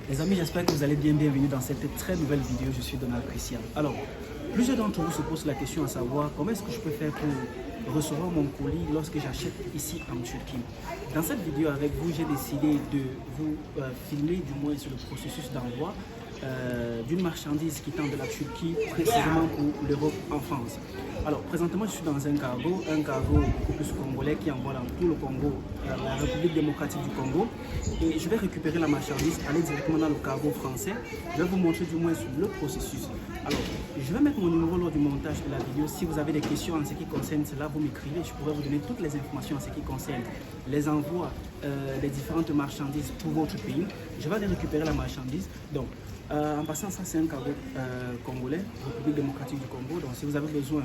Les amis, j'espère que vous allez bien. Bienvenue dans cette très nouvelle vidéo. Je suis Donald Christian. Alors, plusieurs d'entre vous se posent la question à savoir comment est-ce que je peux faire pour recevoir mon colis lorsque j'achète ici en Turquie. Dans cette vidéo avec vous, j'ai décidé de vous filmer du moins sur le processus d'envoi d'une marchandise qui tend de la Turquie précisément pour l'Europe en France. Alors présentement je suis dans un cargo beaucoup plus congolais qui envoie dans tout le Congo, la République démocratique du Congo, et je vais récupérer la marchandise, aller directement dans le cargo français. Je vais vous montrer du moins sur le processus. Alors je vais mettre mon numéro lors du montage de la vidéo. Si vous avez des questions en ce qui concerne cela, vous m'écrivez, je pourrais vous donner toutes les informations en ce qui concerne les envois des différentes marchandises pour votre pays. Je vais aller récupérer la marchandise. Donc en passant, ça c'est un cargo congolais, République démocratique du Congo. Donc si vous avez besoin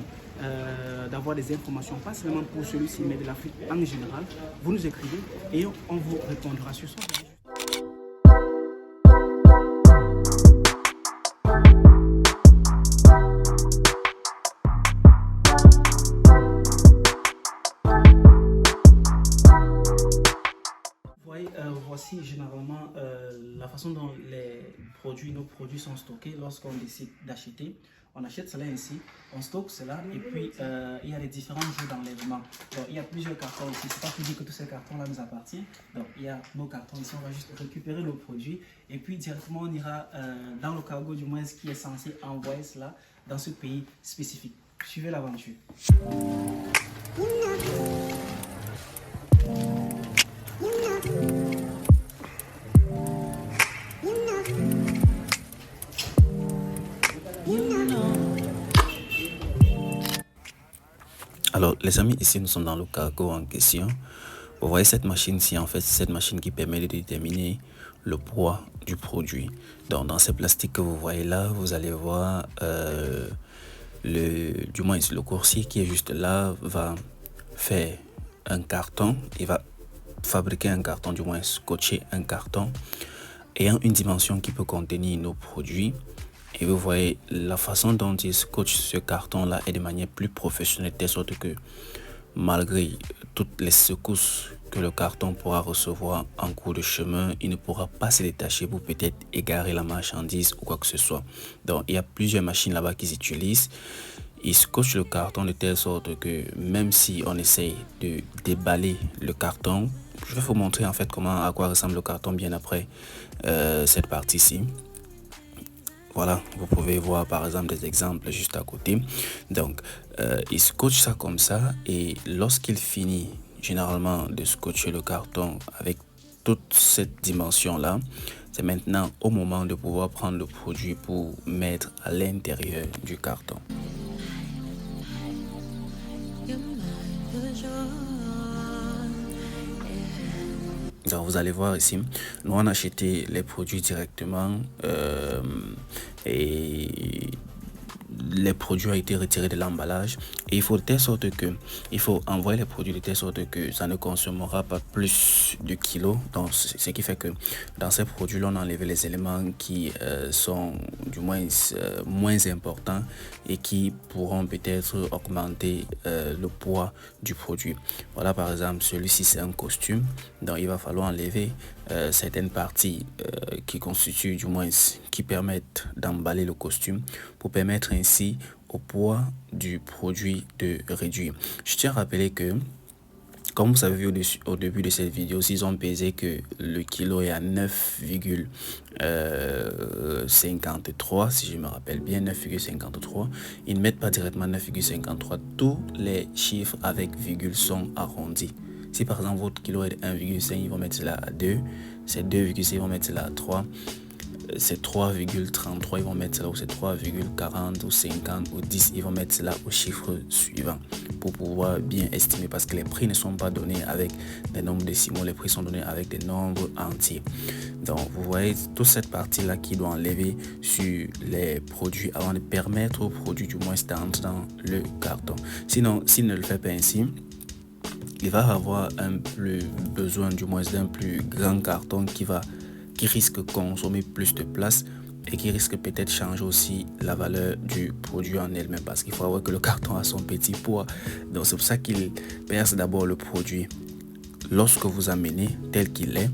d'avoir des informations, pas seulement pour celui-ci, mais de l'Afrique en général, vous nous écrivez et on vous répondra sur ça. Voici généralement la façon dont nos produits sont stockés lorsqu'on décide d'acheter. On achète cela ainsi, on stocke cela et puis il y a les différents jours d'enlèvement. Donc il y a plusieurs cartons ici, c'est pas tout dit que tous ces cartons là nous appartiennent. Donc il y a nos cartons ici, on va juste récupérer nos produits et puis directement on ira dans le cargo du moins qui est censé envoyer cela dans ce pays spécifique. Suivez l'aventure. Alors les amis, ici nous sommes dans le cargo en question. Vous voyez cette machine-ci, en fait c'est cette machine qui permet de déterminer le poids du produit. Donc dans ces plastiques que vous voyez là, vous allez voir du moins le coursier qui est juste là va faire un carton. Il va fabriquer un carton, du moins scotcher un carton ayant une dimension qui peut contenir nos produits. Et vous voyez la façon dont il scotche ce carton là est de manière plus professionnelle, de telle sorte que malgré toutes les secousses que le carton pourra recevoir en cours de chemin, il ne pourra pas se détacher pour peut-être égarer la marchandise ou quoi que ce soit. Donc il y a plusieurs machines là-bas qui s'utilisent. Il scotche le carton de telle sorte que même si on essaye de déballer le carton, je vais vous montrer en fait à quoi ressemble le carton bien après cette partie-ci. Voilà, vous pouvez voir par exemple des exemples juste à côté. Donc, il scotche ça comme ça et lorsqu'il finit généralement de scotcher le carton avec toute cette dimension-là, c'est maintenant au moment de pouvoir prendre le produit pour mettre à l'intérieur du carton. Donc vous allez voir ici, nous on a acheté les produits directement et les produits ont été retirés de l'emballage et il faut de telle sorte que il faut envoyer les produits de telle sorte que ça ne consommera pas plus de kilos. Donc ce qui fait que dans ces produits là on a enlevé les éléments qui sont du moins moins importants et qui pourront peut-être augmenter le poids du produit. Voilà, par exemple celui-ci c'est un costume, donc il va falloir enlever certaines parties qui constituent du moins qui permettent d'emballer le costume pour permettre ainsi au poids du produit de réduire. Je tiens à rappeler que comme vous avez vu au début de cette vidéo, s'ils ont pesé que le kilo est à 9,53, si je me rappelle bien, 9,53, ils ne mettent pas directement 9,53. Tous les chiffres avec virgule sont arrondis. Si par exemple votre kilo est de 1,5, ils vont mettre cela à 2, c'est 2,6, ils vont mettre cela à 3, c'est 3,33, ils vont mettre cela, ou c'est 3,40 ou 50 ou 10, ils vont mettre cela au chiffre suivant pour pouvoir bien estimer, parce que les prix ne sont pas donnés avec des nombres décimaux, les prix sont donnés avec des nombres entiers. Donc vous voyez toute cette partie là qui doit enlever sur les produits avant de permettre aux produits du moins d'entrer dans le carton. Sinon s'il ne le fait pas ainsi, il va avoir besoin du moins d'un plus grand carton qui risque de consommer plus de place et qui risque peut-être changer aussi la valeur du produit en elle-même, parce qu'il faut voir que le carton a son petit poids. Donc c'est pour ça qu'il perce d'abord le produit lorsque vous amenez tel qu'il est,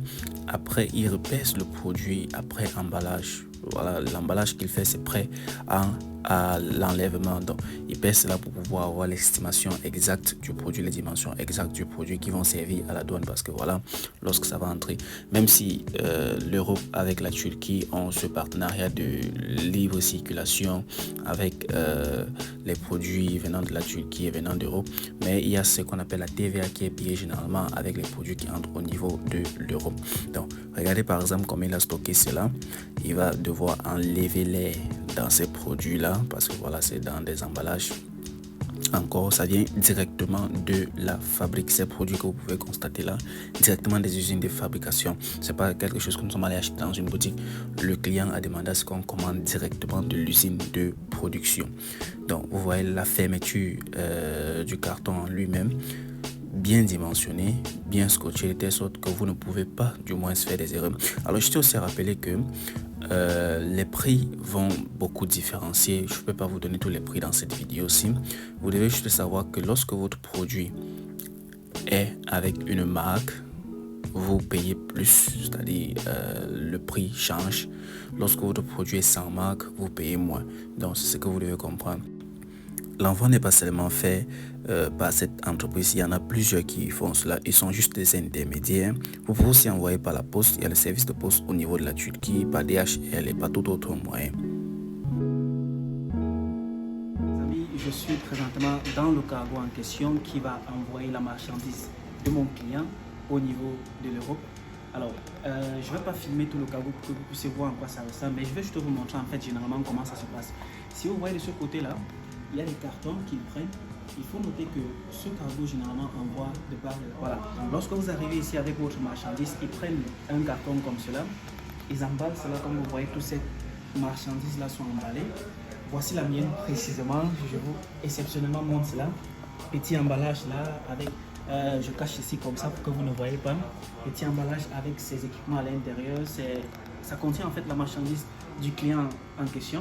après il repèse le produit après emballage. Voilà, l'emballage qu'il fait, c'est prêt à l'enlèvement. Donc, il pèse cela pour pouvoir avoir l'estimation exacte du produit, les dimensions exactes du produit qui vont servir à la douane. Parce que voilà, lorsque ça va entrer, même si l'Europe avec la Turquie ont ce partenariat de libre circulation avec les produits venant de la Turquie et venant d'Europe, mais il y a ce qu'on appelle la TVA qui est payée généralement avec les produits qui entrent au niveau de l'Europe. Donc, regardez par exemple comment il a stocké cela. Il va devoir enlever l'air dans ces produits-là parce que voilà, c'est dans des emballages. Encore, ça vient directement de la fabrique. Ces produits que vous pouvez constater là, directement des usines de fabrication. C'est pas quelque chose que nous sommes allés acheter dans une boutique. Le client a demandé à ce qu'on commande directement de l'usine de production. Donc, vous voyez la fermeture du carton en lui-même, bien dimensionné, bien scotché, de telle sorte que vous ne pouvez pas du moins faire des erreurs. Alors, je tiens aussi à rappeler que les prix vont beaucoup différencier. Je ne peux pas vous donner tous les prix dans cette vidéo-ci. Vous devez juste savoir que lorsque votre produit est avec une marque, vous payez plus, c'est-à-dire le prix change. Lorsque votre produit est sans marque, vous payez moins. Donc, c'est ce que vous devez comprendre. L'envoi n'est pas seulement fait par cette entreprise, il y en a plusieurs qui font cela, ils sont juste des intermédiaires. Vous pouvez aussi envoyer par la poste, il y a le service de poste au niveau de la Turquie, par DHL et par tout autre moyen. Les amis, je suis présentement dans le cargo en question qui va envoyer la marchandise de mon client au niveau de l'Europe. Alors, je ne vais pas filmer tout le cargo pour que vous puissiez voir en quoi ça ressemble, mais je vais juste vous montrer en fait généralement comment ça se passe. Si vous voyez de ce côté-là, il y a des cartons qu'ils prennent. Il faut noter que ce cargo généralement envoie de par le... Voilà. Donc, lorsque vous arrivez ici avec votre marchandise, ils prennent un carton comme cela. Ils emballent cela comme vous voyez, toutes ces marchandises-là sont emballées. Voici la mienne précisément. Je vous exceptionnellement montre cela. Petit emballage là avec... je cache ici comme ça pour que vous ne voyez pas. Petit emballage avec ces équipements à l'intérieur. Ça contient en fait la marchandise du client en question.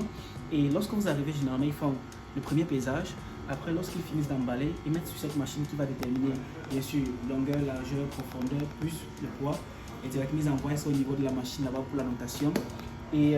Et lorsque vous arrivez, généralement, ils font le premier pesage. Après, lorsqu'ils finissent d'emballer, ils mettent sur cette machine qui va déterminer, bien sûr, longueur, largeur, profondeur, plus le poids. Et directement, ils envoient ça au niveau de la machine là-bas pour la notation. Et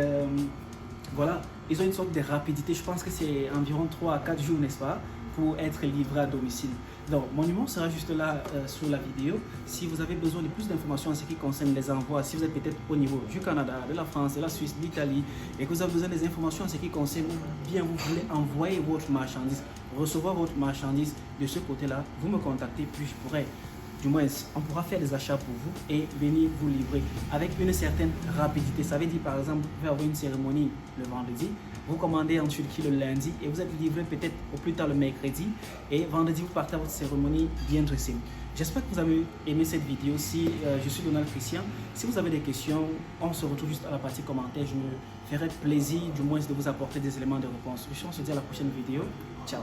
voilà, ils ont une sorte de rapidité. Je pense que c'est environ 3 à 4 jours, n'est-ce pas, pour être livré à domicile. Donc, mon numéro sera juste là sur la vidéo. Si vous avez besoin de plus d'informations en ce qui concerne les envois, si vous êtes peut-être au niveau du Canada, de la France, de la Suisse, de l'Italie, et que vous avez besoin des informations en ce qui concerne, ou bien vous voulez envoyer votre marchandise, recevoir votre marchandise de ce côté-là, vous me contactez, puis je pourrai, du moins, on pourra faire des achats pour vous et venir vous livrer avec une certaine rapidité. Ça veut dire, par exemple, vous pouvez avoir une cérémonie le vendredi, vous commandez en Turquie le lundi et vous êtes livré peut-être au plus tard le mercredi et vendredi, vous partez à votre cérémonie bien dressée. J'espère que vous avez aimé cette vidéo. Si je suis Donald Christian, si vous avez des questions, on se retrouve juste à la partie commentaires. Je me ferai plaisir, du moins, de vous apporter des éléments de réponse. On se dit à la prochaine vidéo. Ciao.